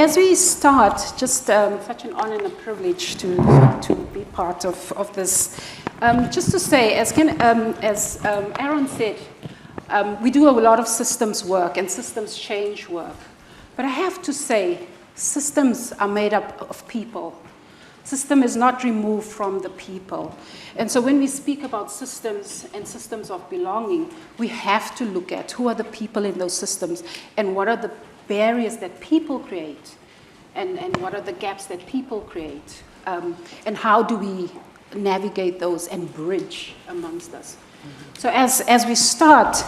as we start, just such an honor and a privilege to be part of this. Just to say, as Aaron said, we do a lot of systems work and systems change work. But I have to say, systems are made up of people. System is not removed from the people. And so when we speak about systems and systems of belonging, we have to look at who are the people in those systems and what are the barriers that people create and what are the gaps that people create and how do we navigate those and bridge amongst us. So as we start,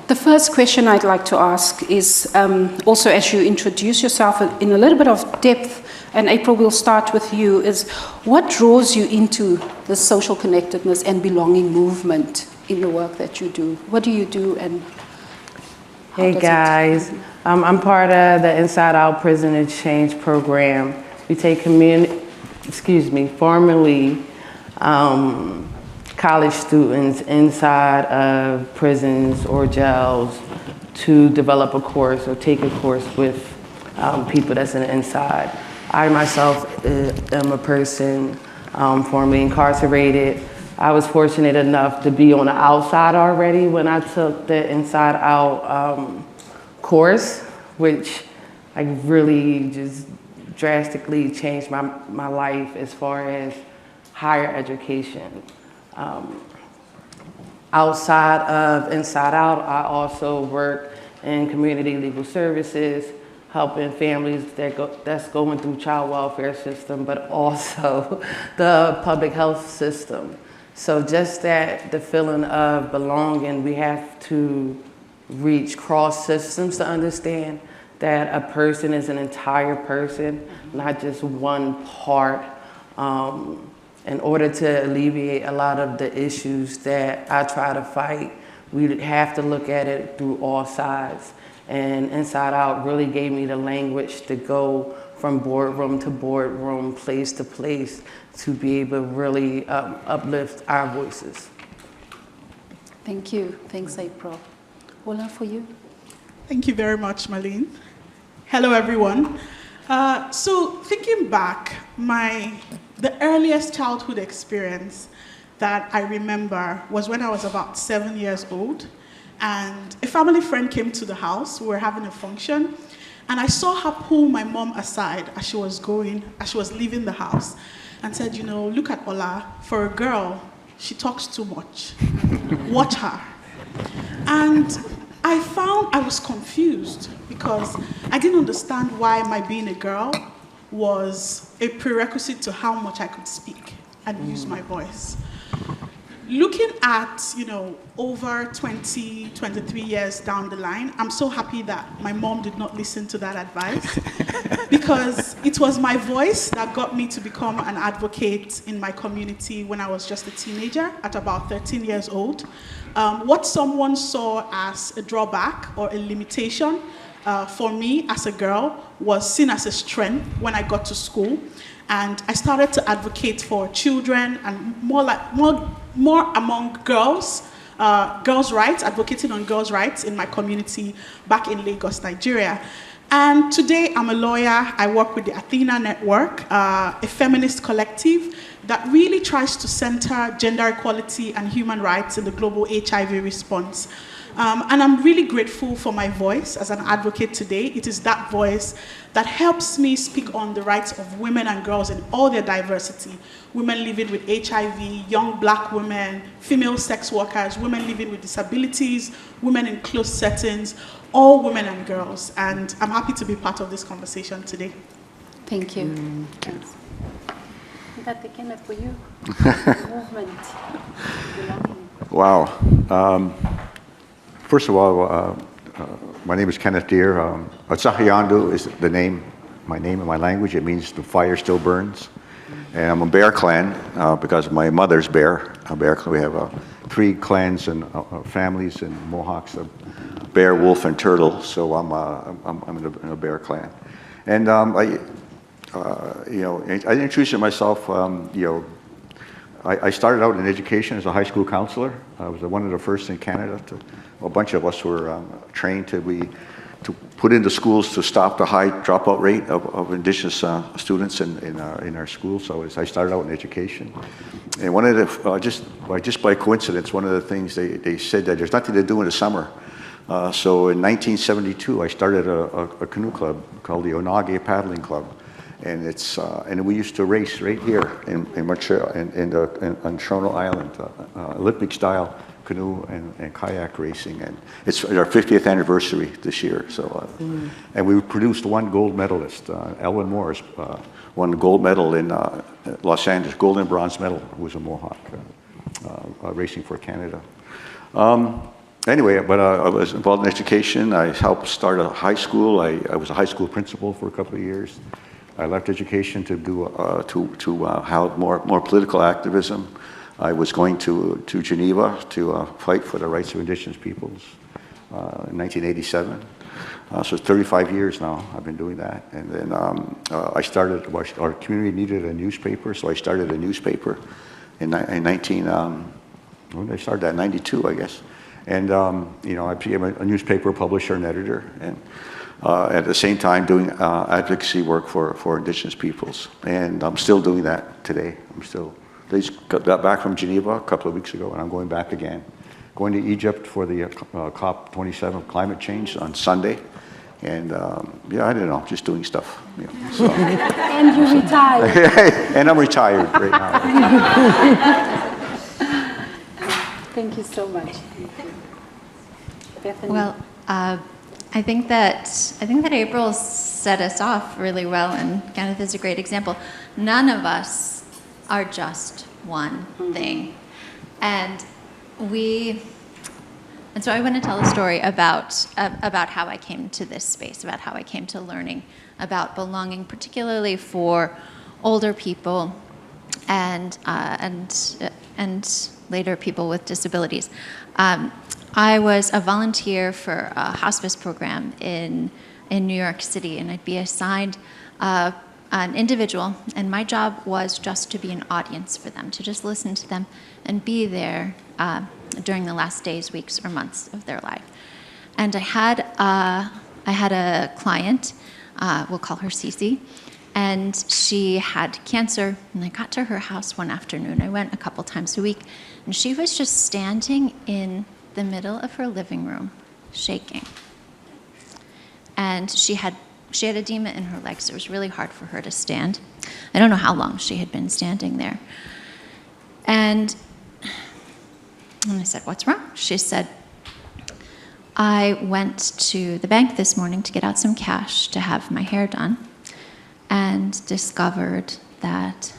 the first question I'd like to ask is also as you introduce yourself in a little bit of depth, and April, we'll start with you, is what draws you into the social connectedness and belonging movement in the work that you do? What do you do and how Hey guys, I'm part of the Inside Out Prison Exchange program. We take formerly college students inside of prisons or jails to develop a course or take a course with people that's in the inside. I myself am a person formerly incarcerated. I was fortunate enough to be on the outside already when I took the Inside Out course, which like really just drastically changed my life as far as higher education. Outside of Inside Out, I also work in community legal services, helping families that's going through child welfare system, but also the public health system. So just the feeling of belonging, we have to reach cross systems to understand that a person is an entire person, not just one part. In order to alleviate a lot of the issues that I try to fight, we have to look at it through all sides. And Inside Out really gave me the language to go from boardroom to boardroom, place to place, to be able to really uplift our voices. Thank you. Thanks, April. Ola, for you. Thank you very much, Marlene. Hello, everyone. So thinking back, the earliest childhood experience that I remember was when I was about 7 years old. And a family friend came to the house. We were having a function. And I saw her pull my mom aside as she was leaving the house and said, you know, look at Ola. For a girl, she talks too much. Watch her. And I was confused because I didn't understand why my being a girl was a prerequisite to how much I could speak and use my voice. Looking at, over 20, 23 years down the line, I'm so happy that my mom did not listen to that advice because it was my voice that got me to become an advocate in my community when I was just a teenager at about 13 years old. What someone saw as a drawback or a limitation for me as a girl was seen as a strength when I got to school. And I started to advocate for children and more among girls, girls' rights, advocating on girls' rights in my community back in Lagos, Nigeria. And today I'm a lawyer. I work with the ATHENA network, a feminist collective that really tries to center gender equality and human rights in the global HIV response. And I'm really grateful for my voice as an advocate today. It is that voice that helps me speak on the rights of women and girls in all their diversity. Women living with HIV, young black women, female sex workers, women living with disabilities, women in closed settings, all women and girls. And I'm happy to be part of this conversation today. Thank you. Thanks. That's Kenneth for you. Movement. Belonging. Wow. First of all, my name is Kenneth Deere. Atsahiyandu is my name in my language. It means the fire still burns. And I'm a bear clan because my mother's bear. A bear clan. We have 3 clans and families and Mohawks, bear, wolf, and turtle. So I'm in a bear clan. And I introduced myself. I started out in education as a high school counselor. I was one of the first in Canada. A bunch of us were trained to be put into schools to stop the high dropout rate of Indigenous students in our schools. So I started out in education. And one of the, just by coincidence, one of the things they said that there's nothing to do in the summer. So in 1972, I started a canoe club called the Ogawa Paddling Club. And and we used to race right here in Montreal, on Toronto Island, Olympic style canoe and kayak racing, and it's our 50th anniversary this year. So, and we produced one gold medalist. Elwin Morris won the gold medal in Los Angeles, gold and bronze medal. Who was a Mohawk racing for Canada. Anyway, but I was involved in education. I helped start a high school. I was a high school principal for a couple of years. I left education to do have more political activism. I was going to Geneva to fight for the rights of Indigenous peoples in 1987. So it's 35 years now I've been doing that. And then I started, our community needed a newspaper, so I started a newspaper in 19, when did I start that? 92, I guess. And you know, I became a newspaper publisher and editor, and at the same time doing advocacy work for Indigenous peoples. And I'm still doing that today. They just got back from Geneva a couple of weeks ago, and I'm going back again. Going to Egypt for the COP27 climate change on Sunday. And yeah, I don't know, just doing stuff. You know, so. And you retired. And I'm retired right now. Thank you so much. Bethany. Well, I think that April set us off really well, and Kenneth is a great example. None of us are just one thing, and so I want to tell a story about how I came to this space, about how I came to learning about belonging, particularly for older people and later people with disabilities. I was a volunteer for a hospice program in New York City, and I'd be assigned an individual, and my job was just to be an audience for them, to just listen to them and be there during the last days, weeks, or months of their life. And I had a client, we'll call her Cece, and she had cancer, and I got to her house one afternoon. I went a couple times a week, and she was just standing in the middle of her living room, shaking. And she had edema in her legs. It was really hard for her to stand. I don't know how long she had been standing there. And I said, "What's wrong?" She said, "I went to the bank this morning to get out some cash to have my hair done, and discovered that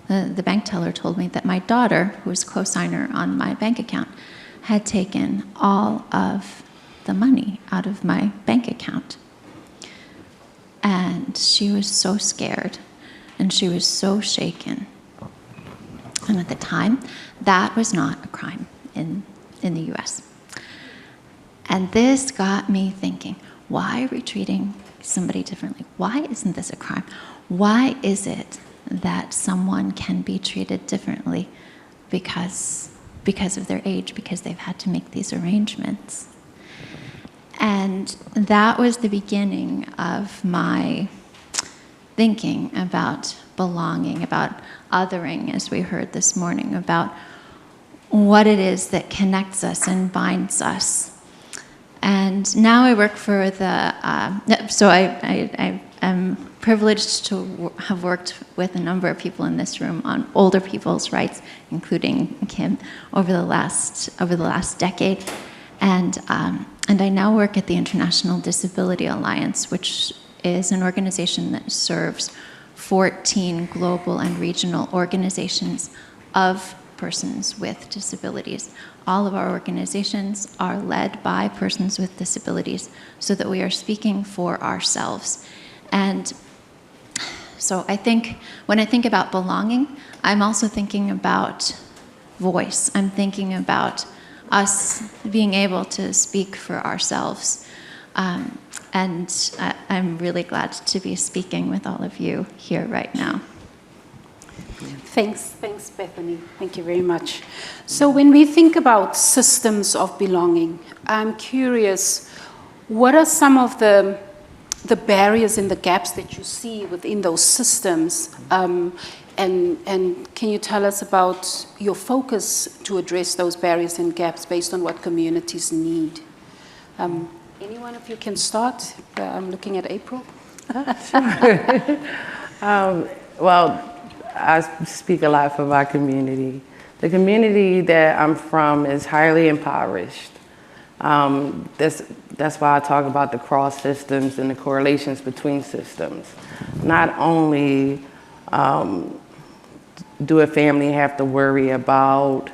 the bank teller told me that my daughter, who was co-signer on my bank account, had taken all of the money out of my bank account." And she was so scared, and she was so shaken. And at the time, that was not a crime in the US. And this got me thinking, why are we treating somebody differently? Why isn't this a crime? Why is it that someone can be treated differently because of their age, because they've had to make these arrangements? And that was the beginning of my thinking about belonging, about othering, as we heard this morning, about what it is that connects us and binds us. And now I work for so I am privileged to have worked with a number of people in this room on older people's rights, including Kim, over the last decade. And I now work at the International Disability Alliance, which is an organization that serves 14 global and regional organizations of persons with disabilities. All of our organizations are led by persons with disabilities, so that we are speaking for ourselves. And so I think, when I think about belonging, I'm also thinking about voice. I'm thinking about us being able to speak for ourselves. And I'm really glad to be speaking with all of you here right now. Thanks, Bethany. Thank you very much. So when we think about systems of belonging, I'm curious, what are some of the barriers and the gaps that you see within those systems? And can you tell us about your focus to address those barriers and gaps based on what communities need? Any one of you can start. I'm looking at April. Well, I speak a lot for my community. The community that I'm from is highly impoverished. That's why I talk about the cross systems and the correlations between systems. Not only do a family have to worry about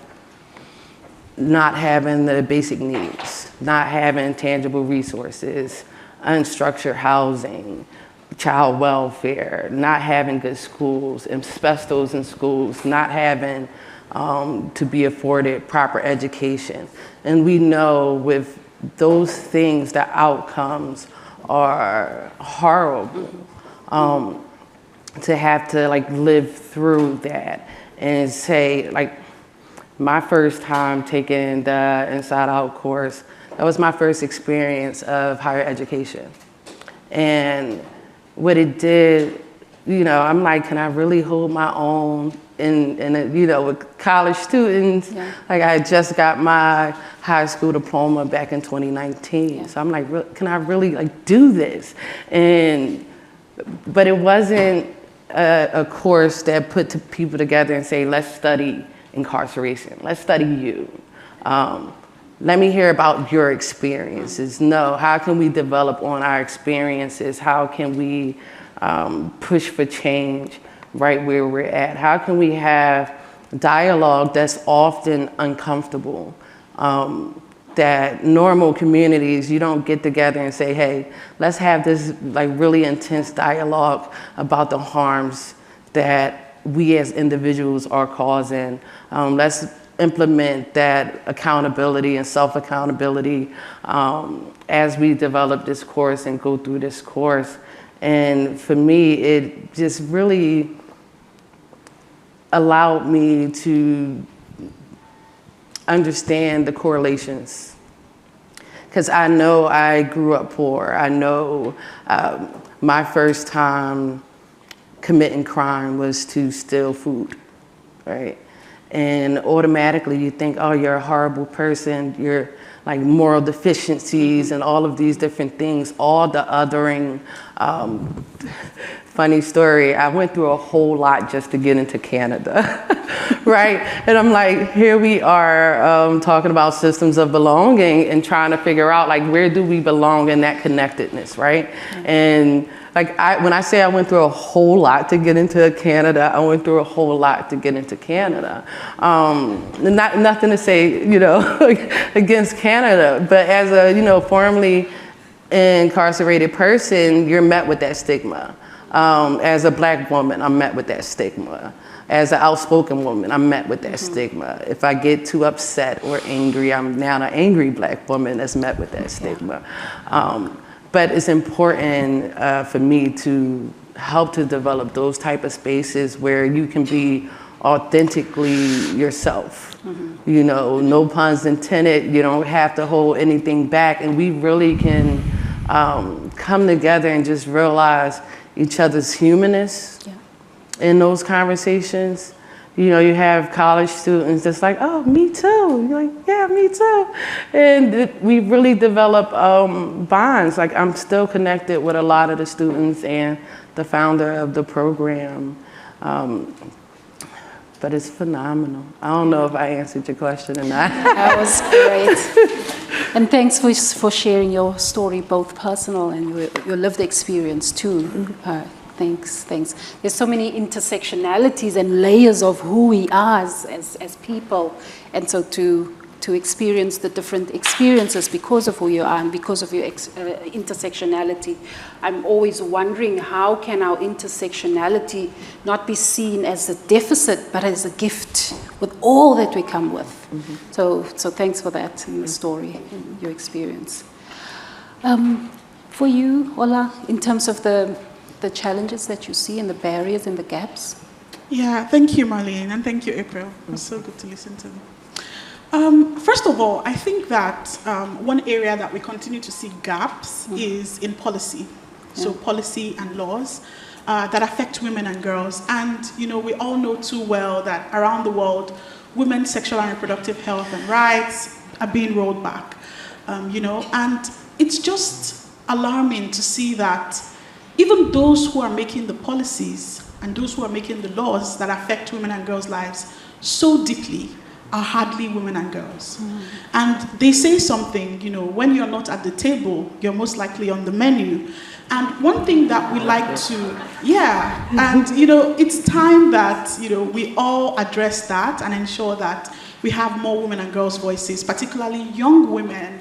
not having the basic needs, not having tangible resources, unstructured housing, child welfare, not having good schools, asbestos in schools, not having to be afforded proper education. And we know with those things, the outcomes are horrible. To have to like live through that and say, like, my first time taking the Inside Out course, that was my first experience of higher education. And what it did, you know, I'm like, can I really hold my own in you know, with college students? Yeah. Like, I just got my high school diploma back in 2019. Yeah. So I'm like, can I really like do this? But it wasn't a course that put people together and say, let's study incarceration, let's study you. Let me hear about your experiences. No, how can we develop on our experiences? How can we push for change right where we're at? How can we have dialogue that's often uncomfortable? That normal communities, you don't get together and say, hey, let's have this like really intense dialogue about the harms that we as individuals are causing. Let's implement that accountability and self-accountability as we develop this course and go through this course. And for me, it just really allowed me to understand the correlations. Because I know I grew up poor. I know my first time committing crime was to steal food, right? And automatically you think, oh, you're a horrible person. You're like moral deficiencies and all of these different things, all the othering. Funny story, I went through a whole lot just to get into Canada, right? And I'm like, here we are talking about systems of belonging and trying to figure out like, where do we belong in that connectedness, right? Mm-hmm. And like, when I say I went through a whole lot to get into Canada, I went through a whole lot to get into Canada. Nothing to say, you know, against Canada, but as a, you know, formerly incarcerated person, you're met with that stigma. As a Black woman, I'm met with that stigma. As an outspoken woman, I'm met with that stigma. If I get too upset or angry, I'm now an angry Black woman that's met with that stigma. But it's important for me to help to develop those type of spaces where you can be authentically yourself. Mm-hmm. You know, no puns intended. You don't have to hold anything back. And we really can come together and just realize each other's humanness in those conversations. You know, you have college students that's like, oh, me too. You're like, yeah, me too. And we really develop bonds. Like, I'm still connected with a lot of the students and the founder of the program. But it's phenomenal. I don't know if I answered your question or not. That was great. And thanks for sharing your story, both personal and your lived experience too. Mm-hmm. Thanks. There's so many intersectionalities and layers of who we are as people. And so to experience the different experiences because of who you are and because of your intersectionality, I'm always wondering, how can our intersectionality not be seen as a deficit, but as a gift with all that we come with? Mm-hmm. So thanks for that in the story, in your experience. For you, Ola, in terms of the challenges that you see and the barriers and the gaps? Yeah, thank you, Marlene, and thank you, April. It was so good to listen to them. First of all, I think that one area that we continue to see gaps is in policy. So policy and laws that affect women and girls. And, you know, we all know too well that around the world, women's sexual and reproductive health and rights are being rolled back, you know, and it's just alarming to see that even those who are making the policies and those who are making the laws that affect women and girls' lives so deeply are hardly women and girls. And they say something, you know, when you're not at the table, you're most likely on the menu. And one thing that we like to, and, you know, it's time that, you know, we all address that and ensure that we have more women and girls' voices, particularly young women,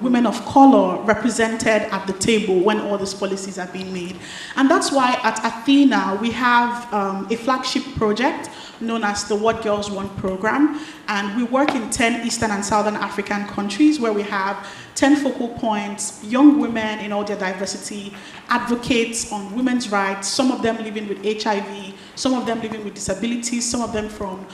women of color represented at the table when all these policies are being made. And that's why at ATHENA, we have a flagship project known as the What Girls Want program. And we work in 10 Eastern and Southern African countries where we have 10 focal points, young women in all their diversity, advocates on women's rights, some of them living with HIV, some of them living with disabilities, some of them from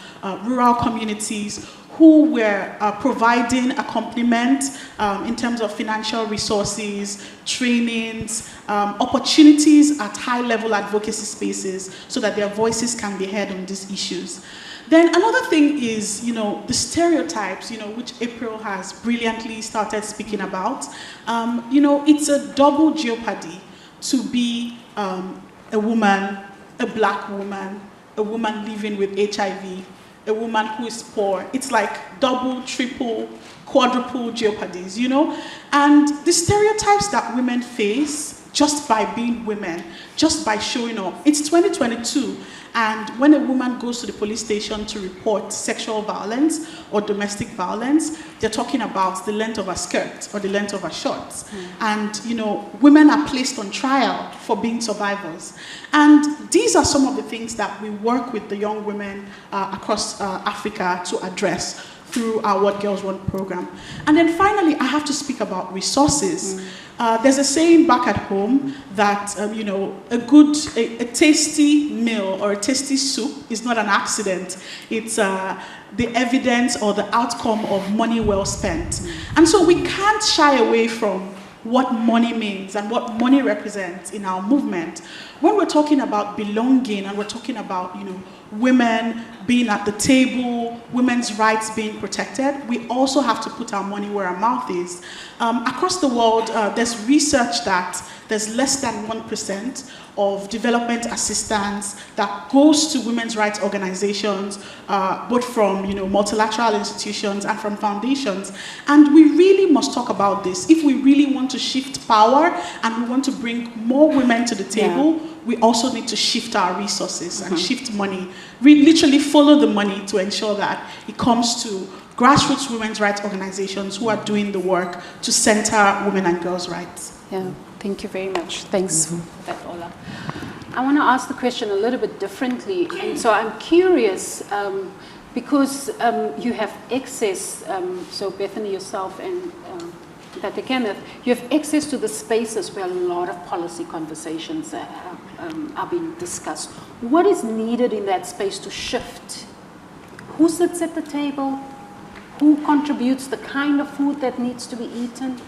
rural communities, who were providing accompaniment in terms of financial resources, trainings, opportunities at high-level advocacy spaces so that their voices can be heard on these issues. Then another thing is, you know, the stereotypes, you know, which April has brilliantly started speaking about. You know, it's a double jeopardy to be a woman, a black woman, a woman living with HIV, a woman who is poor. It's like double, triple, quadruple jeopardies, you know? And the stereotypes that women face just by being women, just by showing up. It's 2022, and when a woman goes to the police station to report sexual violence or domestic violence, they're talking about the length of a skirt or the length of her shorts. And, you know, women are placed on trial for being survivors. And these are some of the things that we work with the young women across Africa to address through our What Girls Want program. And then finally, I have to speak about resources. There's a saying back at home that, you know, a tasty meal or a tasty soup is not an accident. It's the evidence or the outcome of money well spent. And so we can't shy away from what money means and what money represents in our movement. When we're talking about belonging and we're talking about, you know, women being at the table, women's rights being protected, we also have to put our money where our mouth is. Across the world, there's research that there's less than 1% of development assistance that goes to women's rights organizations, both from, you know, multilateral institutions and from foundations. And we really must talk about this. If we really want to shift power and we want to bring more women to the table, we also need to shift our resources and shift money. We literally follow the money to ensure that it comes to grassroots women's rights organizations who are doing the work to center women and girls' rights. Yeah, thank you very much. Thanks for that, Ola. I want to ask the question a little bit differently. And so I'm curious, because you have access, so Bethany, yourself, and Dr. Kenneth, you have access to the spaces where a lot of policy conversations are being discussed. What is needed in that space to shift? Who sits at the table? Who contributes the kind of food that needs to be eaten?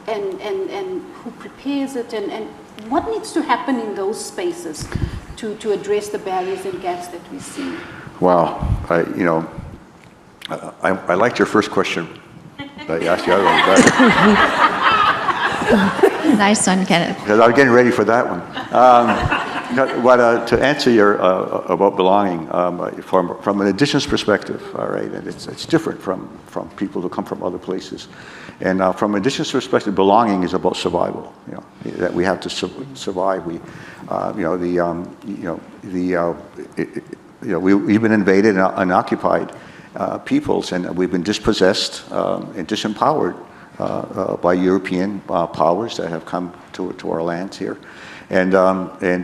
And who prepares it? And what needs to happen in those spaces to address the barriers and gaps that we see? Wow, you know, I liked your first question. I asked the other one better. Nice one, Kenneth. Because I was getting ready for that one. But to answer your about belonging, from an Indigenous perspective, all right, and it's different from people who come from other places. And from an Indigenous perspective, belonging is about survival. You know, that we have to survive. We, we've been invaded and occupied peoples, and we've been dispossessed and disempowered by European powers that have come to our lands here, and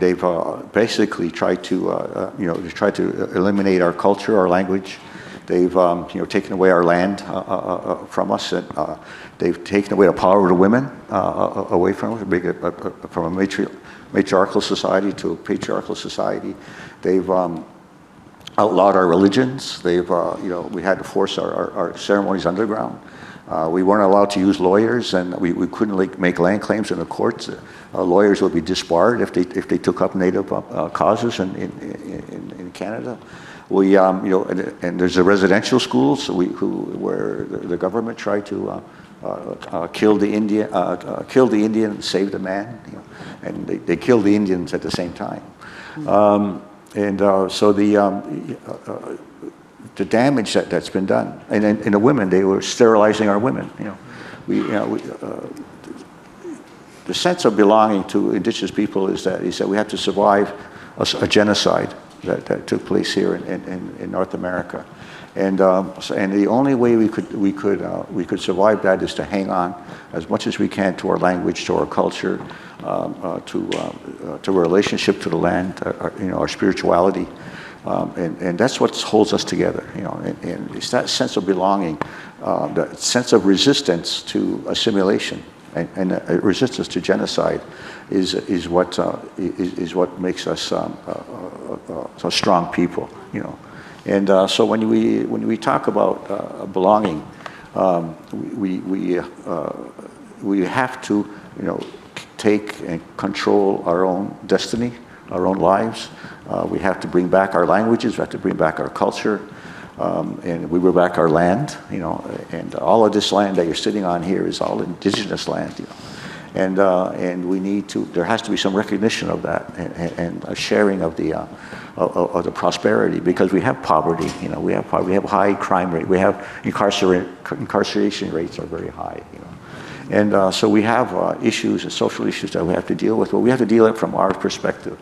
they've basically tried to eliminate our culture, our language. They've taken away our land from us, and they've taken away the power of the women away from us, from a matriarchal society to a patriarchal society. They've outlawed our religions. They've, we had to force our ceremonies underground. We weren't allowed to use lawyers, and we couldn't make land claims in the courts. Lawyers would be disbarred if they took up Native causes in Canada. We, and there's the residential schools where the government tried to kill the Indian and save the man, and they killed the Indians at the same time. So the damage that's been done, and the women, they were sterilizing our women. The sense of belonging to Indigenous people is that we have to survive a genocide that took place here in North America, and the only way we could survive that is to hang on as much as we can to our language, to our culture, to our relationship to the land, our spirituality, and that's what holds us together. And it's that sense of belonging, that sense of resistance to assimilation, and resistance to genocide is what makes us a strong people. And so when we talk about belonging, we have to take and control our own destiny, our own lives. We have to bring back our languages. We have to bring back our culture, and we bring back our land. And all of this land that you're sitting on here is all Indigenous land. And we need to. There has to be some recognition of that, and a sharing of the prosperity, because we have poverty. We have high crime rate. We have incarceration rates are very high. And so we have issues and social issues that we have to deal with, but we have to deal with it from our perspective.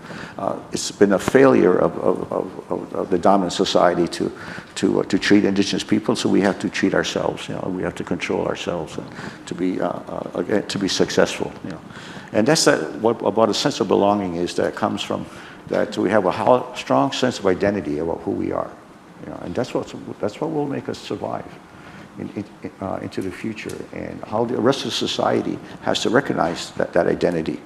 It's been a failure of the dominant society to treat Indigenous people, so we have to treat ourselves. We have to control ourselves and to be successful. And that's what about a sense of belonging is that comes from that we have a strong sense of identity about who we are. And that's what will make us survive into the future, and how the rest of society has to recognize that identity,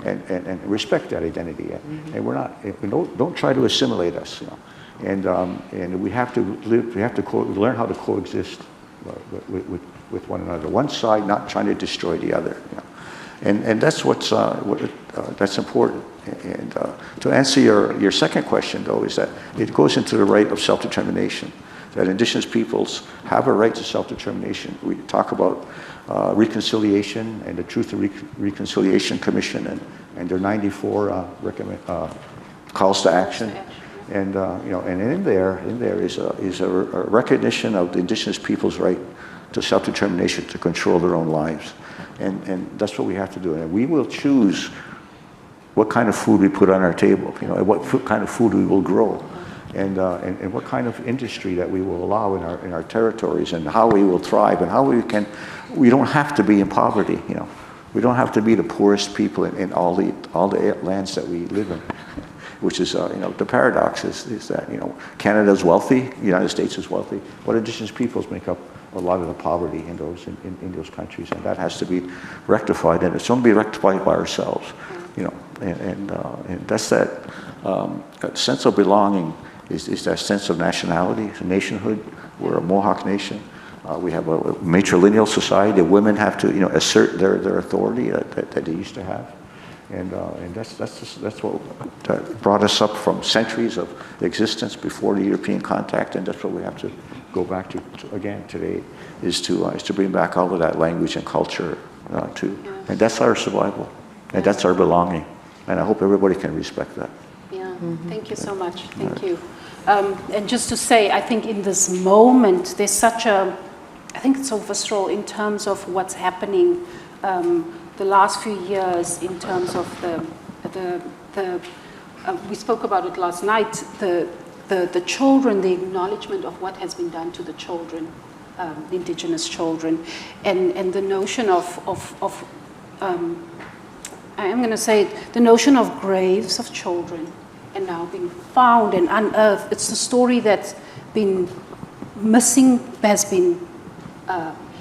and respect that identity, and don't try to assimilate us, and we have to live. We have to learn how to coexist with one another. One side not trying to destroy the other, and that's that's important. And to answer your second question, though, is that it goes into the right of self-determination. That Indigenous peoples have a right to self-determination. We talk about reconciliation and the Truth and Reconciliation Commission and their 94 calls to action. And and in there is a recognition of the Indigenous people's right to self-determination, to control their own lives, and that's what we have to do. And we will choose what kind of food we put on our table, what kind of food we will grow. And what kind of industry that we will allow in our territories, and how we will thrive, and how we don't have to be in poverty. We don't have to be the poorest people in all the lands that we live in, which is the paradox is that Canada is wealthy, the United States is wealthy, but Indigenous peoples make up a lot of the poverty in those countries, and that has to be rectified, and it's only be rectified by ourselves. And that's that sense of belonging. Is that sense of nationality, nationhood. We're a Mohawk nation. We have a matrilineal society. Women have to, assert their authority that they used to have, and that's what that brought us up from centuries of existence before the European contact, and that's what we have to go back to again today, is to bring back all of that language and culture too, and that's our survival, and that's our belonging, and I hope everybody can respect that. Thank you so much. Thank you. And just to say, I think in this moment, there's I think it's so visceral in terms of what's happening the last few years in terms of we spoke about it last night, the children, the acknowledgement of what has been done to the children, the Indigenous children, and the notion of I am going to say it, the notion of graves of children and now being found and unearthed. It's the story that's been missing, has been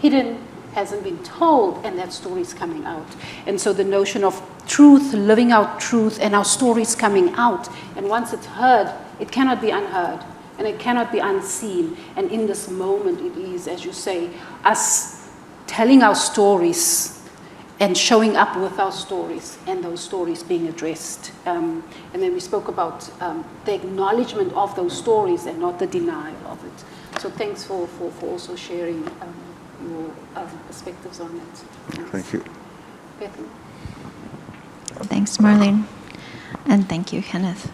hidden, hasn't been told, and that story is coming out. And so the notion of truth, living out truth, and our stories coming out, and once it's heard, it cannot be unheard, and it cannot be unseen. And in this moment, it is, as you say, us telling our stories and showing up with our stories, and those stories being addressed. And then we spoke about the acknowledgement of those stories and not the denial of it. So thanks for also sharing your perspectives on it. Thank you. Bethany. Thanks, Marlene. And thank you, Kenneth.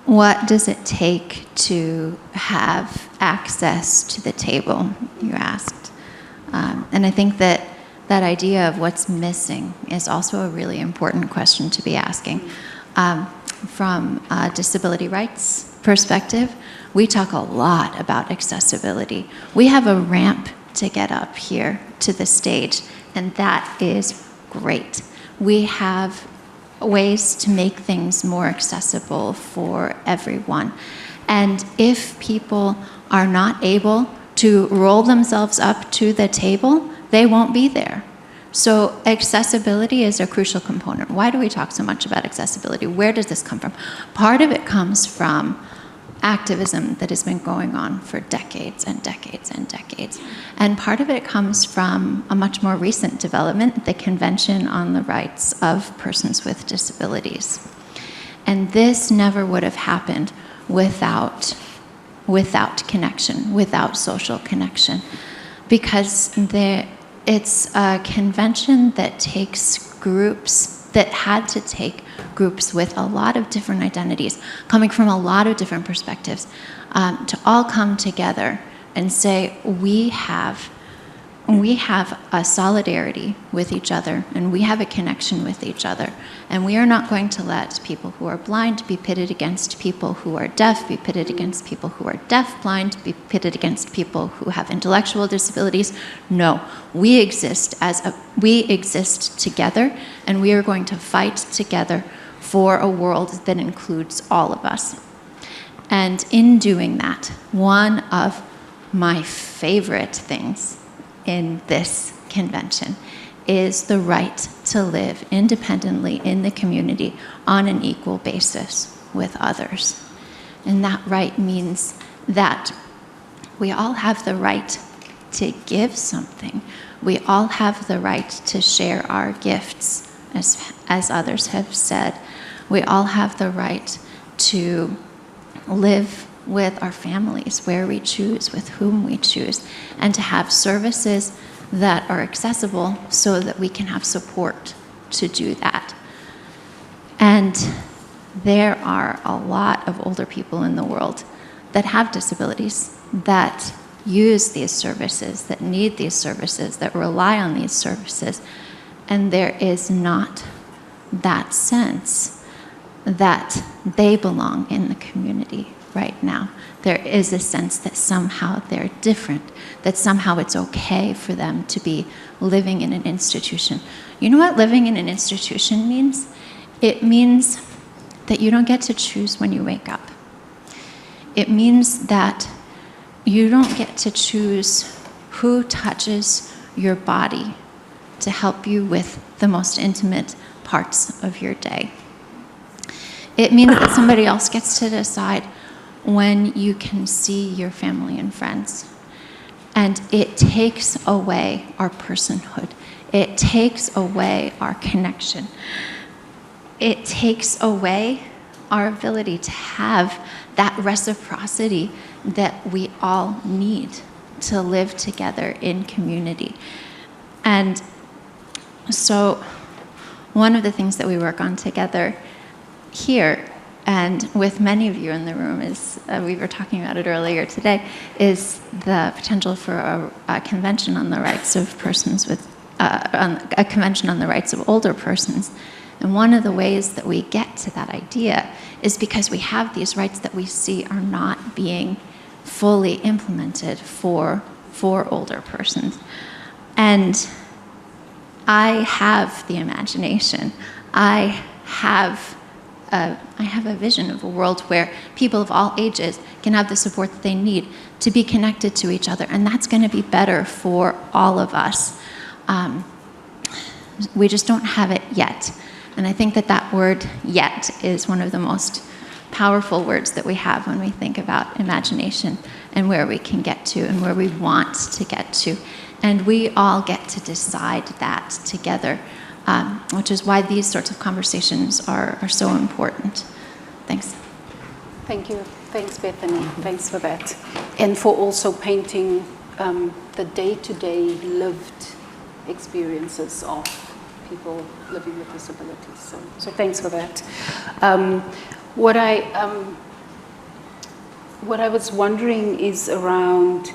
What does it take to have access to the table, you asked. And I think that idea of what's missing is also a really important question to be asking. From a disability rights perspective, we talk a lot about accessibility. We have a ramp to get up here to the stage, and that is great. We have ways to make things more accessible for everyone. And if people are not able to roll themselves up to the table, they won't be there. So accessibility is a crucial component. Why do we talk so much about accessibility? Where does this come from? Part of it comes from activism that has been going on for decades and decades and decades. And part of it comes from a much more recent development, the Convention on the Rights of Persons with Disabilities. And this never would have happened without connection, without social connection, because it's a convention that takes groups, that had to take groups with a lot of different identities, coming from a lot of different perspectives, to all come together and say, we have a solidarity with each other, and we have a connection with each other, and we are not going to let people who are blind be pitted against people who are deaf, be pitted against people who are deaf-blind, be pitted against people who have intellectual disabilities. No, we exist together, and we are going to fight together for a world that includes all of us. And in doing that, one of my favorite things in this convention is the right to live independently in the community on an equal basis with others. And that right means that we all have the right to give something. We all have the right to share our gifts, as others have said. We all have the right to live with our families, where we choose, with whom we choose, and to have services that are accessible so that we can have support to do that. And there are a lot of older people in the world that have disabilities, that use these services, that need these services, that rely on these services, and there is not that sense that they belong in the community right now. There is a sense that somehow they're different, that somehow it's okay for them to be living in an institution. You know what living in an institution means? It means that you don't get to choose when you wake up. It means that you don't get to choose who touches your body to help you with the most intimate parts of your day. It means that somebody else gets to decide when you can see your family and friends. And it takes away our personhood. It takes away our connection. It takes away our ability to have that reciprocity that we all need to live together in community. And so one of the things that we work on together here, and with many of you in the room, is, we were talking about it earlier today, is the potential for a convention on the rights of persons with, a convention on the rights of older persons. And one of the ways that we get to that idea is because we have these rights that we see are not being fully implemented for older persons. And I have the imagination. I have a vision of a world where people of all ages can have the support that they need to be connected to each other, and that's going to be better for all of us. We just don't have it yet. And I think that that word "yet" is one of the most powerful words that we have when we think about imagination and where we can get to and where we want to get to. And we all get to decide that together, which is why these sorts of conversations are so important. Thanks. Thank you. Thanks, Bethany. Thanks for that. And for also painting the day-to-day lived experiences of people living with disabilities. So thanks for that. What I was wondering is around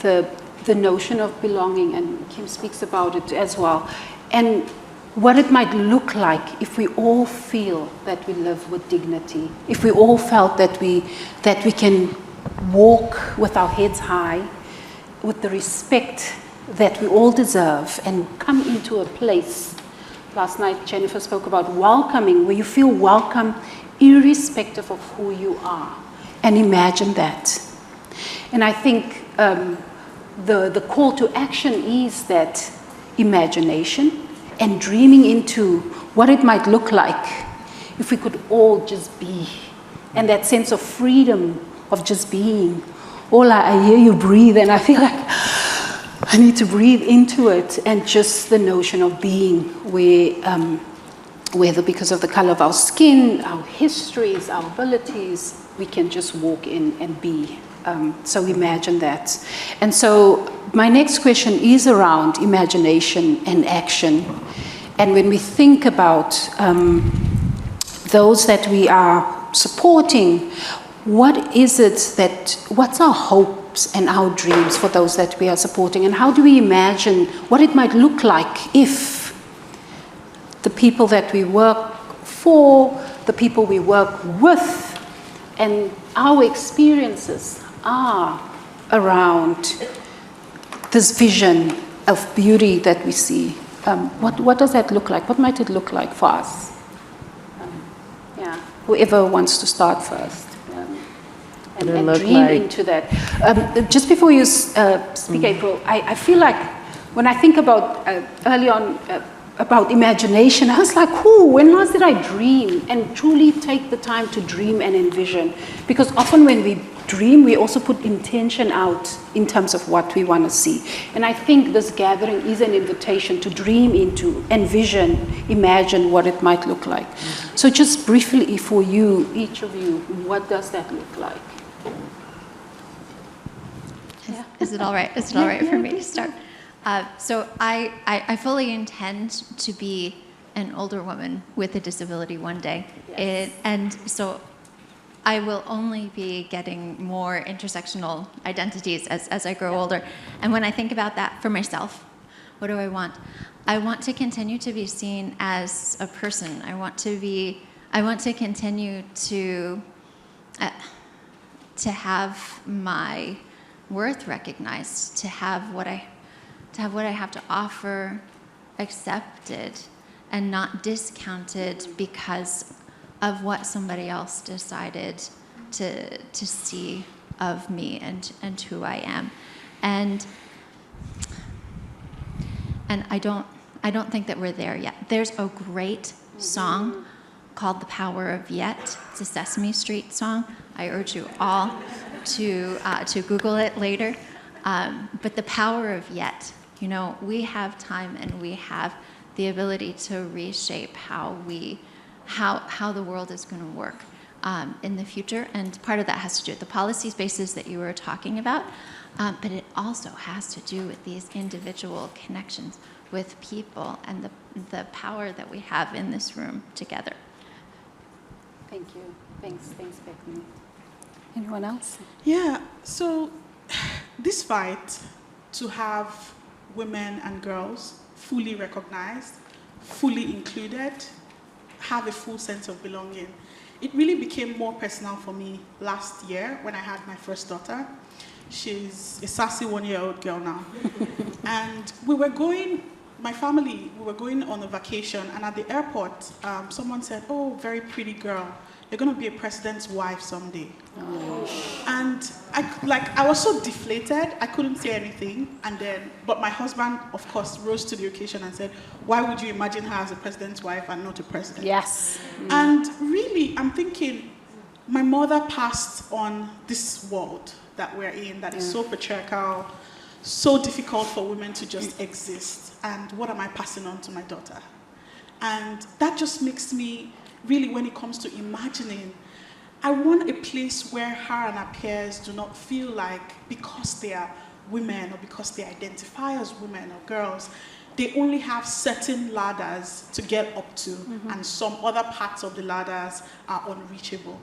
the notion of belonging, and Kim speaks about it as well, and what it might look like if we all feel that we live with dignity, if we all felt that we can walk with our heads high, with the respect that we all deserve, and come into a place. Last night, Jennifer spoke about welcoming, where you feel welcome irrespective of who you are. And imagine that. And I think the call to action is that imagination and dreaming into what it might look like if we could all just be. And that sense of freedom of just being. I hear you breathe, and I feel like I need to breathe into it, and just the notion of being, whether because of the color of our skin, our histories, our abilities, we can just walk in and be. So imagine that. And so my next question is around imagination and action. And when we think about those that we are supporting, what's our hopes and our dreams for those that we are supporting? And how do we imagine what it might look like if the people that we work for, the people we work with, and our experiences are around this vision of beauty that we see? What does that look like? What might it look like for us? Whoever wants to start first. And dream into that. Just before you speak, April, I feel like when I think about early on about imagination, I was like, when last did I dream and truly take the time to dream and envision? Because often when we dream, we also put intention out in terms of what we want to see. And I think this gathering is an invitation to dream into, envision, imagine what it might look like. So just briefly for you, each of you, what does that look like? Is it all right? Is it all right for me to start? So I fully intend to be an older woman with a disability one day. Yes. And so I will only be getting more intersectional identities as I grow older. And when I think about that for myself, what do I want? I want to continue to be seen as a person. I want to continue to have my worth recognized, to have what I have to offer accepted and not discounted because of what somebody else decided to see of me and who I am. And I don't think that we're there yet. There's a great song called The Power of Yet. It's a Sesame Street song. I urge you all to Google it later. But the power of yet, we have time and we have the ability to reshape how the world is going to work in the future. And part of that has to do with the policy spaces that you were talking about, but it also has to do with these individual connections with people and the power that we have in this room together. Thank you. Thanks, Bethany. Anyone else? Yeah, so this fight to have women and girls fully recognized, fully included, have a full sense of belonging, it really became more personal for me last year when I had my first daughter. She's a sassy 1-year-old girl now. And my family, we were going on a vacation, and at the airport, someone said, "Oh, very pretty girl. You're going to be a president's wife someday." Oh. And I was so deflated, I couldn't say anything. But my husband, of course, rose to the occasion and said, "Why would you imagine her as a president's wife and not a president?" Yes. And really, I'm thinking, my mother passed on this world that we're in that is so patriarchal, so difficult for women to just exist. And what am I passing on to my daughter? And that just makes me really, when it comes to imagining, I want a place where her and her peers do not feel like because they are women or because they identify as women or girls, they only have certain ladders to get up to, and some other parts of the ladders are unreachable.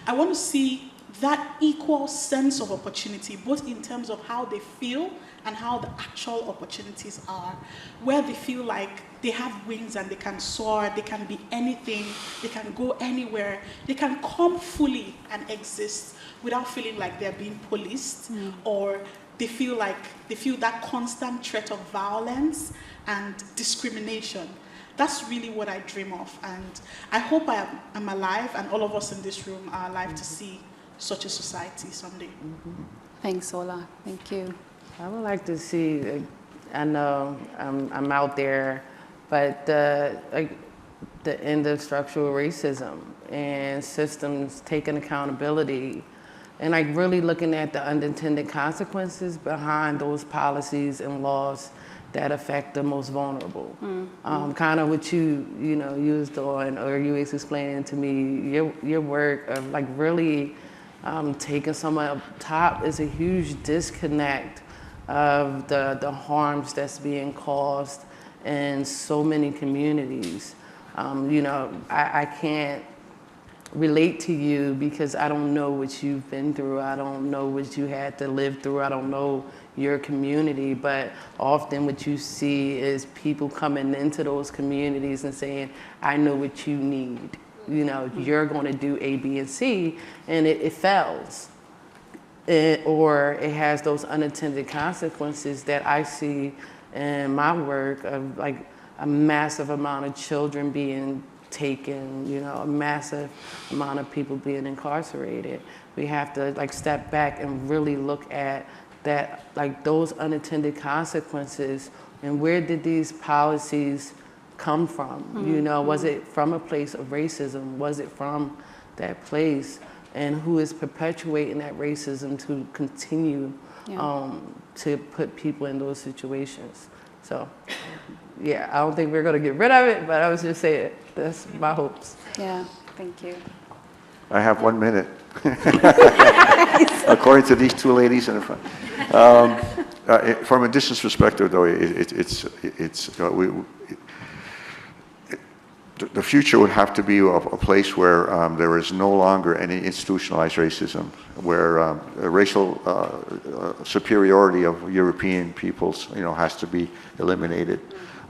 I want to see that equal sense of opportunity, both in terms of how they feel and how the actual opportunities are, where they feel like they have wings and they can soar, they can be anything, they can go anywhere, they can come fully and exist without feeling like they're being policed, or they feel that constant threat of violence and discrimination. That's really what I dream of, and I hope I'm alive, and all of us in this room are alive to see such a society someday. Thanks, Ola. Thank you. I would like to see, I know I'm out there, but the end of structural racism and systems taking accountability, and like really looking at the unintended consequences behind those policies and laws that affect the most vulnerable. Kind of what you used on, or you was explaining to me, your work of like really taking someone up top is a huge disconnect of the harms that's being caused in so many communities. I can't relate to you because I don't know what you've been through. I don't know what you had to live through. I don't know your community, but often what you see is people coming into those communities and saying, I know what you need. You're going to do A, B, and C, and it fails. Or it has those unintended consequences that I see in my work of like a massive amount of children being taken, a massive amount of people being incarcerated. We have to like step back and really look at that, like those unintended consequences, and where did these policies come from? Was it from a place of racism? Was it from that place? And who is perpetuating that racism to continue to put people in those situations? So, I don't think we're going to get rid of it, but I was just saying, that's my hopes. Yeah, thank you. I have 1 minute, according to these two ladies in the front. From a distance perspective, though, the future would have to be a place where there is no longer any institutionalized racism, where racial superiority of European peoples, has to be eliminated,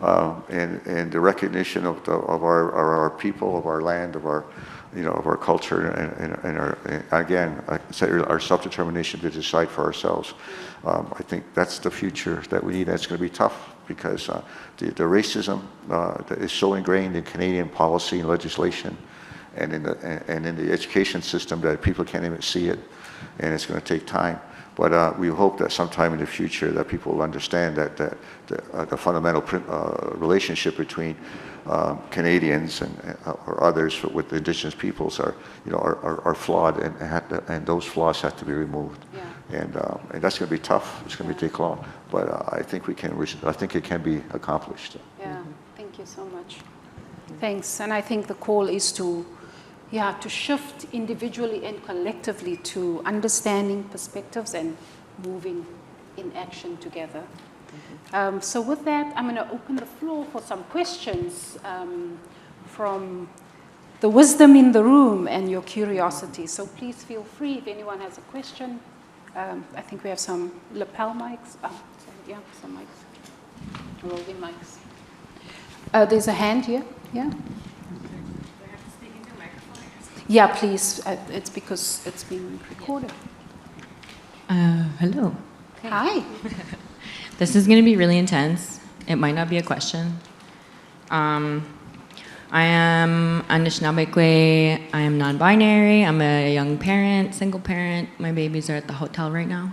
and the recognition of our people, of our land, of our culture, and our self-determination to decide for ourselves. I think that's the future that we need. That's going to be tough because the racism that is so ingrained in Canadian policy and legislation, and in the education system that people can't even see it, and it's going to take time. But we hope that sometime in the future that people will understand that the fundamental relationship between Canadians or others with the Indigenous peoples are flawed, and those flaws have to be removed. And that's going to be tough. It's going to take long, but I think we can. I think it can be accomplished. Yeah, thank you so much. Thanks, and I think the call is to shift individually and collectively to understanding perspectives and moving in action together. So with that, I'm going to open the floor for some questions from the wisdom in the room and your curiosity. So please feel free if anyone has a question. I think we have some lapel mics. Some mics. Roving mics. There's a hand here. Yeah. Yeah, please. It's because it's being recorded. Hello. Okay. Hi. This is going to be really intense. It might not be a question. I am Anishinaabe. I am non-binary. I'm a young parent, single parent. My babies are at the hotel right now.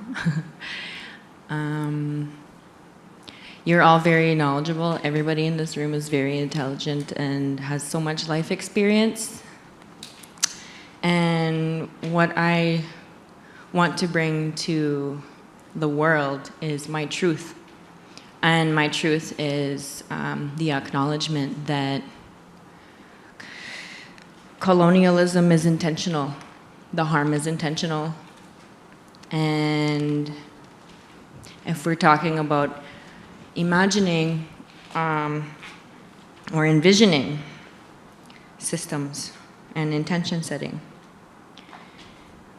You're all very knowledgeable. Everybody in this room is very intelligent and has so much life experience. And what I want to bring to the world is my truth. And my truth is the acknowledgement that colonialism is intentional, the harm is intentional. And if we're talking about imagining or envisioning systems and intention setting,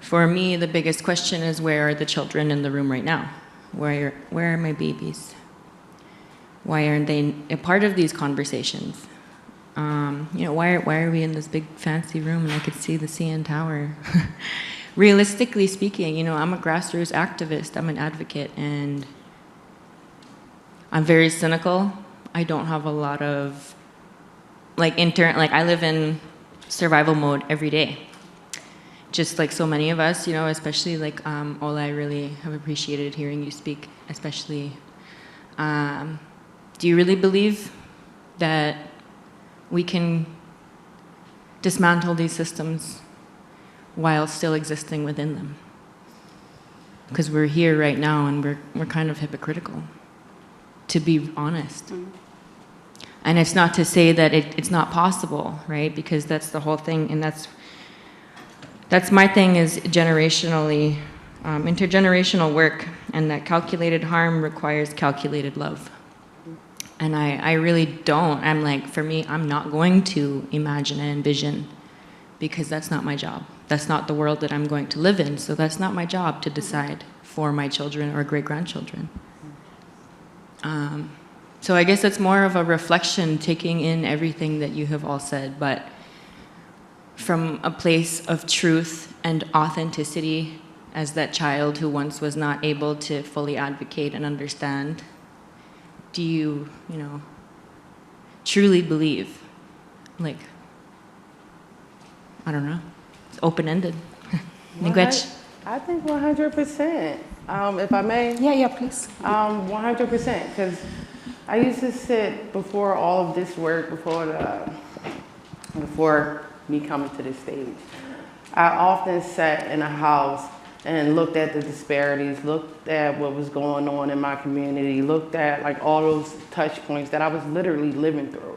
for me, the biggest question is, where are the children in the room right now? Where are my babies? Why aren't they a part of these conversations? Why are we in this big fancy room and I could see the CN Tower? Realistically speaking, I'm a grassroots activist, I'm an advocate, and I'm very cynical. I don't have a lot of, I live in survival mode every day. Just like so many of us, especially Ola, I really have appreciated hearing you speak, especially. Do you really believe that we can dismantle these systems while still existing within them? Because we're here right now and we're kind of hypocritical, to be honest. Mm. And it's not to say that it's not possible, right? Because that's the whole thing, and that's my thing, is generationally, intergenerational work, and that calculated harm requires calculated love. And I really don't. For me, I'm not going to imagine and envision, because that's not my job. That's not the world that I'm going to live in, so that's not my job to decide for my children or great-grandchildren. So I guess it's more of a reflection, taking in everything that you have all said, but from a place of truth and authenticity, as that child who once was not able to fully advocate and understand. Do you, truly believe? I don't know. It's open-ended. I think 100%. If I may? Yeah, please. 100%, because I used to sit before all of this work, before me coming to this stage. I often sat in a house and looked at the disparities, looked at what was going on in my community, looked at all those touch points that I was literally living through.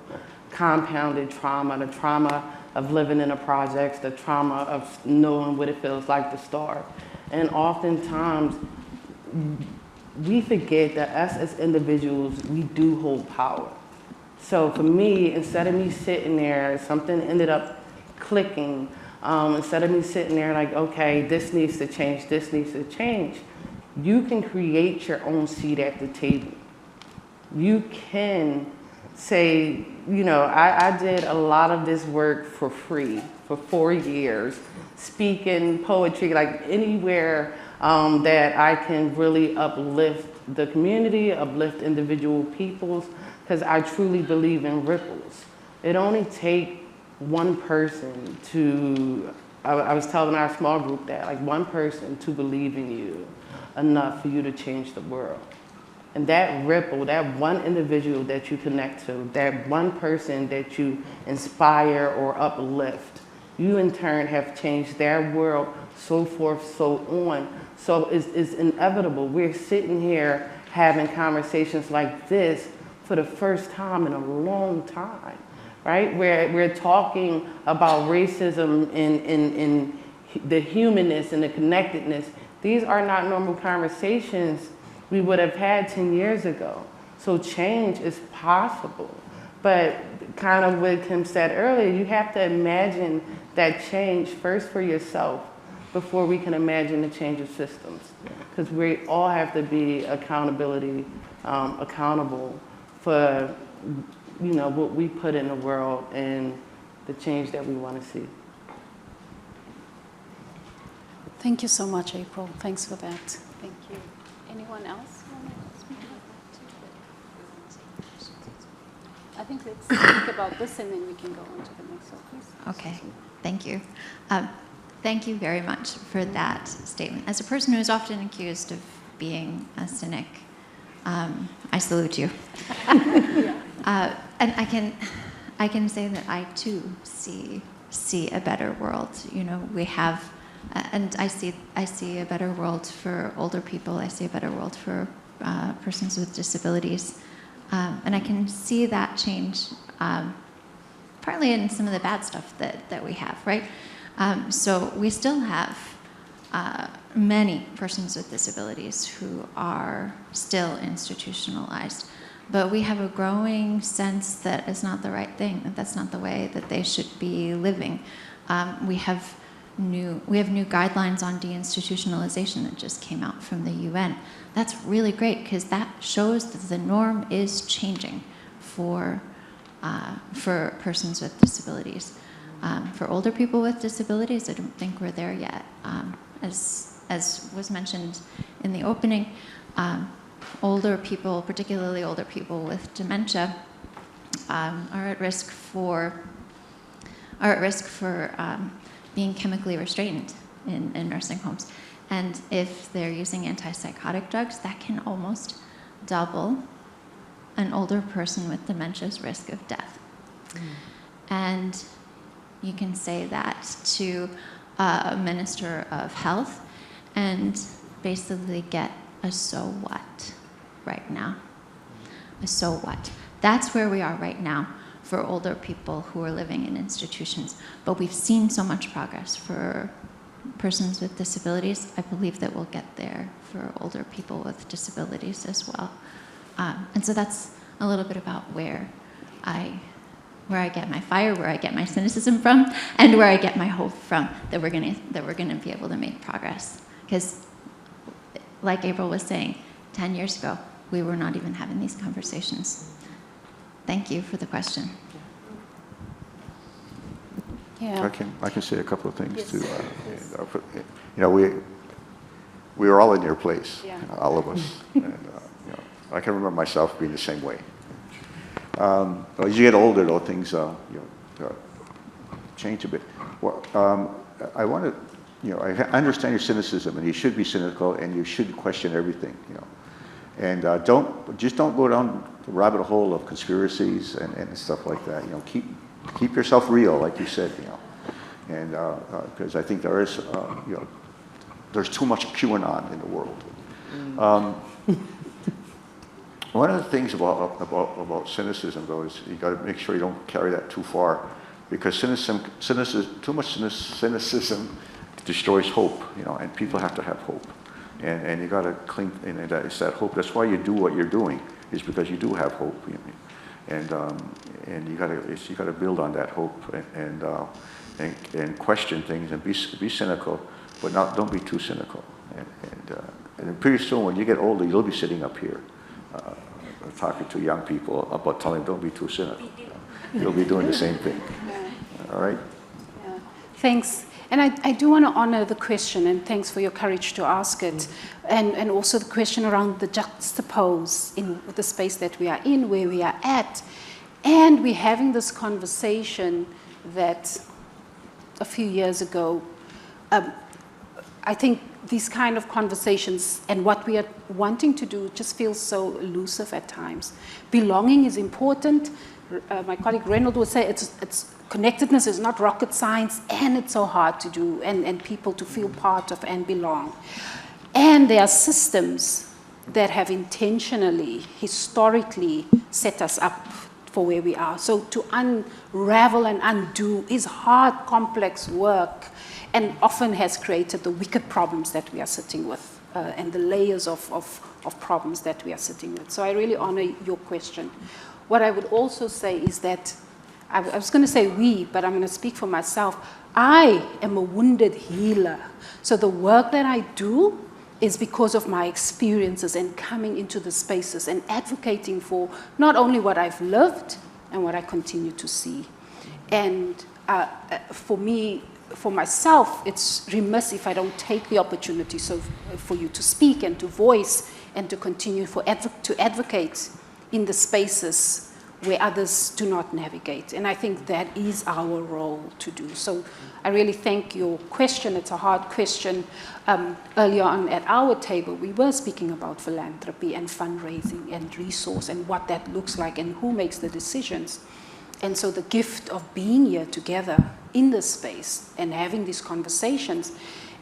Compounded trauma, the trauma of living in the projects, the trauma of knowing what it feels like to starve. And oftentimes, we forget that us as individuals, we do hold power. So for me, instead of me sitting there, something ended up clicking. Instead of me sitting there okay, this needs to change, this needs to change, you can create your own seat at the table. You can say, I did a lot of this work for free for 4 years, speaking poetry, anywhere that I can really uplift the community, uplift individual peoples, because I truly believe in ripples. It only takes one person to, I was telling our small group that, one person to believe in you enough for you to change the world. And that ripple, that one individual that you connect to, that one person that you inspire or uplift, you in turn have changed their world, so forth, so on. So it's inevitable. We're sitting here having conversations like this for the first time in a long time. Right? We're talking about racism and the humanness and the connectedness. These are not normal conversations we would have had 10 years ago. So change is possible. But kind of what Kim said earlier, you have to imagine that change first for yourself before we can imagine the change of systems. Because we all have to be accountable for what we put in the world and the change that we want to see. Thank you so much, April. Thanks for that. Thank you. Anyone else want to speak about that? I think let's speak about this and then we can go on to the next one, please. Okay, thank you. Thank you very much for that statement. As a person who is often accused of being a cynic, I salute you. And I can say that I too see see a better world. You know, we have, and I see a better world for older people. I see a better world for persons with disabilities, and I can see that change partly in some of the bad stuff that we have, right? So we still have many persons with disabilities who are still institutionalized. But we have a growing sense that it's not the right thing, that that's not the way that they should be living. We have new guidelines on deinstitutionalization that just came out from the UN. That's really great because that shows that the norm is changing for persons with disabilities. For older people with disabilities, I don't think we're there yet. As was mentioned in the opening, older people, particularly older people with dementia, are at risk for being chemically restrained in nursing homes. And if they're using antipsychotic drugs, that can almost double an older person with dementia's risk of death. And you can say that to a minister of health and basically get a so what right now. A so what. That's where we are right now for older people who are living in institutions. But we've seen so much progress for persons with disabilities. I believe that we'll get there for older people with disabilities as well. And so that's a little bit about where I get my fire, where I get my cynicism from, and where I get my hope from that we're gonna be able to make progress. Because, like April was saying, 10 years ago, we were not even having these conversations. Thank you for the question. Yeah. I can say a couple of things Yes. too. We were all in your place, Yeah. all of us. And, I can remember myself being the same way. As you get older, though, things change a bit. Well, I want to, I understand your cynicism, and you should be cynical, and you should question everything, and don't go down the rabbit hole of conspiracies and stuff like that. Keep yourself real, like you said, and because I think there's too much QAnon in the world. One of the things about cynicism, though, is you got to make sure you don't carry that too far, because too much cynicism destroys hope, and people have to have hope, and you got to cling, and it's that hope. That's why you do what you're doing, is because you do have hope, and you got to build on that hope and question things and be cynical, but don't be too cynical, and pretty soon when you get older, you'll be sitting up here. Talking to young people about telling them, don't be too cynical. You'll be doing the same thing. Yeah. All right? Yeah. Thanks. And I do want to honor the question, and thanks for your courage to ask it, and also the question around the juxtapose in the space that we are in, where we are at, and we're having this conversation that a few years ago, I think these kind of conversations and what we are wanting to do just feels so elusive at times. Belonging is important. My colleague Reynolds would say it's connectedness is not rocket science, and it's so hard to do, and people to feel part of and belong. And there are systems that have intentionally, historically, set us up for where we are. So to unravel and undo is hard, complex work, and often has created the wicked problems that we are sitting with, and the layers of problems that we are sitting with. So I really honor your question. What I would also say is that, I was going to say we, but I'm going to speak for myself. I am a wounded healer. So the work that I do is because of my experiences and coming into the spaces and advocating for not only what I've lived and what I continue to see. And for me, for myself, it's remiss if I don't take the opportunity for you to speak and to voice and to continue to advocate in the spaces where others do not navigate. And I think that is our role to do. So I really thank your question. It's a hard question. Earlier on at our table, we were speaking about philanthropy and fundraising and resource and what that looks like and who makes the decisions. And so the gift of being here together in this space and having these conversations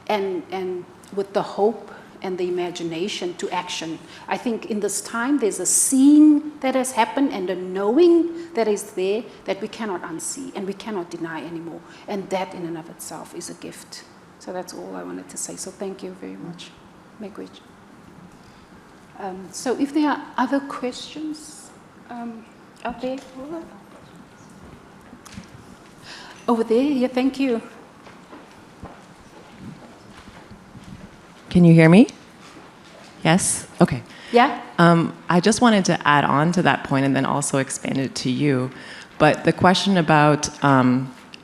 and with the hope and the imagination to action. I think in this time there's a seeing that has happened and a knowing that is there that we cannot unsee and we cannot deny anymore. And that in and of itself is a gift. So that's all I wanted to say. So thank you very much. Miigwech. So if there are other questions out there. Over there, yeah, thank you. Can you hear me? Yes? Okay. Yeah? I just wanted to add on to that point and then also expand it to you. But the question about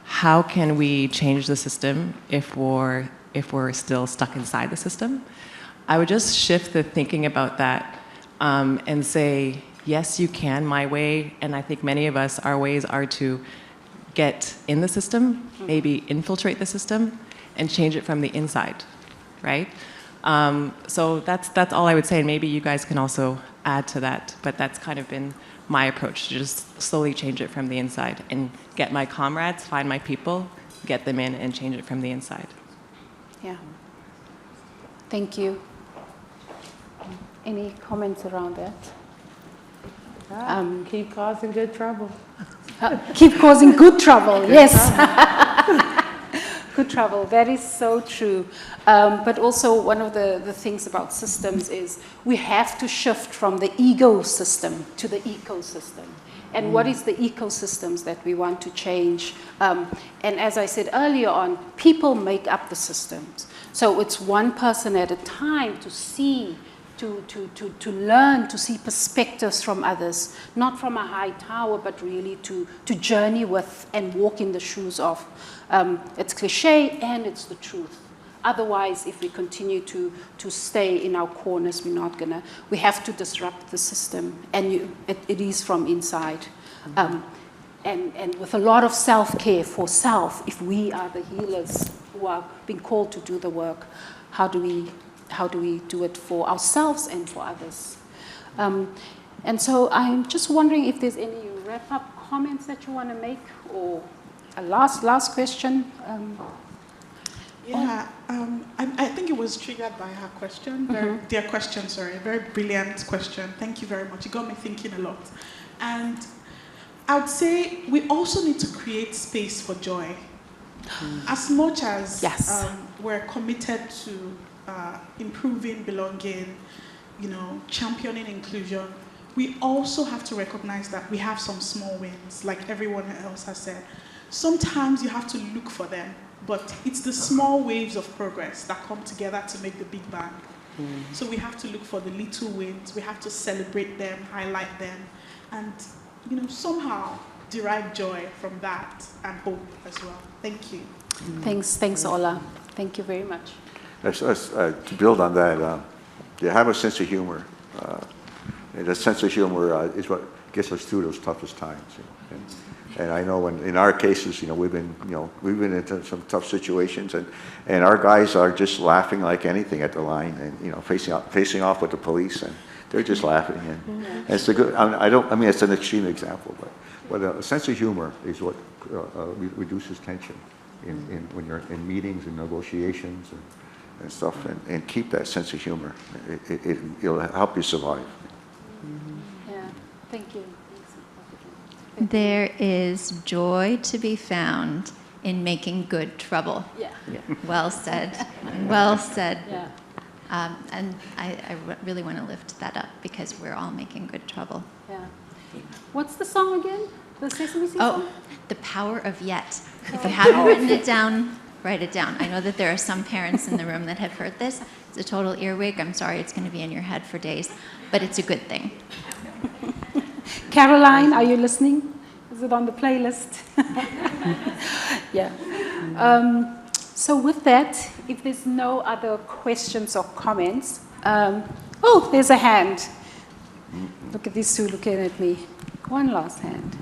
how can we change the system if we're still stuck inside the system, I would just shift the thinking about that and say, yes, you can, my way, and I think many of us, our ways are to get in the system, maybe infiltrate the system, and change it from the inside, right? So that's all I would say, and maybe you guys can also add to that, but that's kind of been my approach, to just slowly change it from the inside and get my comrades, find my people, get them in and change it from the inside. Yeah. Thank you. Any comments around that? Keep causing good trouble. Keep causing good trouble, yes. Good trouble, that is so true. But also one of the things about systems is we have to shift from the ego system to the ecosystem. And what is the ecosystems that we want to change? And as I said earlier on, people make up the systems. So it's one person at a time to see, to learn, to see perspectives from others, not from a high tower, but really to journey with and walk in the shoes of. It's cliche and it's the truth. Otherwise, if we continue to stay in our corners, we're not gonna. We have to disrupt the system, and it is from inside. And with a lot of self-care for self, if we are the healers who are being called to do the work, how do we do it for ourselves and for others? And so I'm just wondering if there's any wrap-up comments that you want to make, or a last question. I think it was triggered by her question, their question, sorry, a very brilliant question. Thank you very much. You got me thinking a lot. And I would say we also need to create space for joy. As much as we're committed to improving belonging, championing inclusion, we also have to recognize that we have some small wins, like everyone else has said. Sometimes you have to look for them, but it's the small waves of progress that come together to make the big bang. So we have to look for the little wins, we have to celebrate them, highlight them, and somehow derive joy from that and hope as well. Thank you. Thanks, Ola. Thank you very much. To build on that, you have a sense of humor. And a sense of humor is what gets us through those toughest times. And I know in our cases, we've been into some tough situations, and our guys are just laughing like anything at the line, and facing off with the police, and they're just laughing. And it's a good. It's an extreme example, but a sense of humor is what reduces tension when you're in meetings and negotiations and stuff, and keep that sense of humor. It'll help you survive. Yeah, thank you. There is joy to be found in making good trouble. Yeah. Well said. Well said. Yeah. And I really want to lift that up because we're all making good trouble. Yeah. What's the song again? The Sesame Seed song? Oh, The Power of Yet. If you haven't written it down, write it down. I know that there are some parents in the room that have heard this. It's a total earwig. I'm sorry, it's going to be in your head for days, but it's a good thing. Caroline, are you listening? Is it on the playlist? Yeah. So with that, if there's no other questions or comments, there's a hand. Look at these two looking at me. One last hand.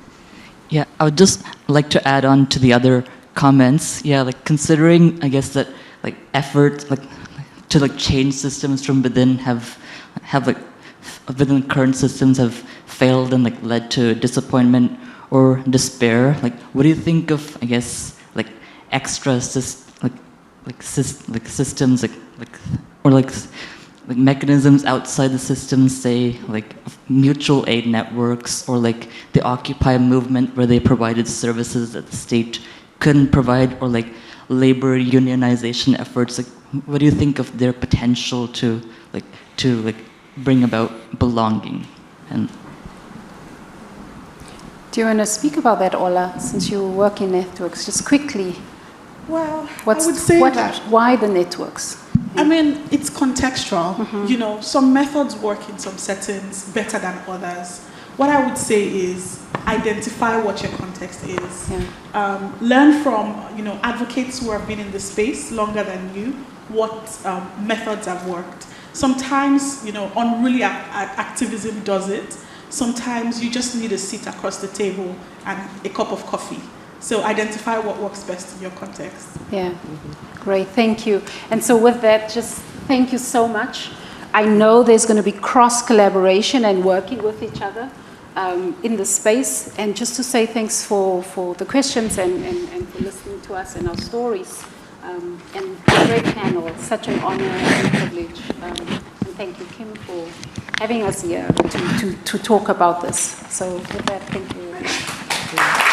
Yeah, I would just like to add on to the other comments. Yeah, considering, I guess, that effort to change systems from within have within current systems have failed and led to disappointment or despair, like what do you think of, I guess, like extra systems, like mechanisms outside the system, say like mutual aid networks, or like the Occupy movement where they provided services that the state couldn't provide, or like labor unionization efforts? Like, what do you think of their potential to bring about belonging? And do you want to speak about that, Ola, since you work in networks, just quickly? Well, I would say that. Why the networks? I mean, it's contextual. You know, some methods work in some settings better than others. What I would say is identify what your context is. Yeah. Learn from, you know, advocates who have been in the space longer than you, what methods have worked. Sometimes, you know, unruly activism does it. Sometimes you just need a seat across the table and a cup of coffee. So identify what works best in your context. Yeah, great, thank you. And so with that, just thank you so much. I know there's going to be cross-collaboration and working with each other in the space. And just to say thanks for the questions and for listening to us and our stories. And a great panel, such an honor and privilege. And thank you, Kim, for having us here to talk about this. So with that, thank you.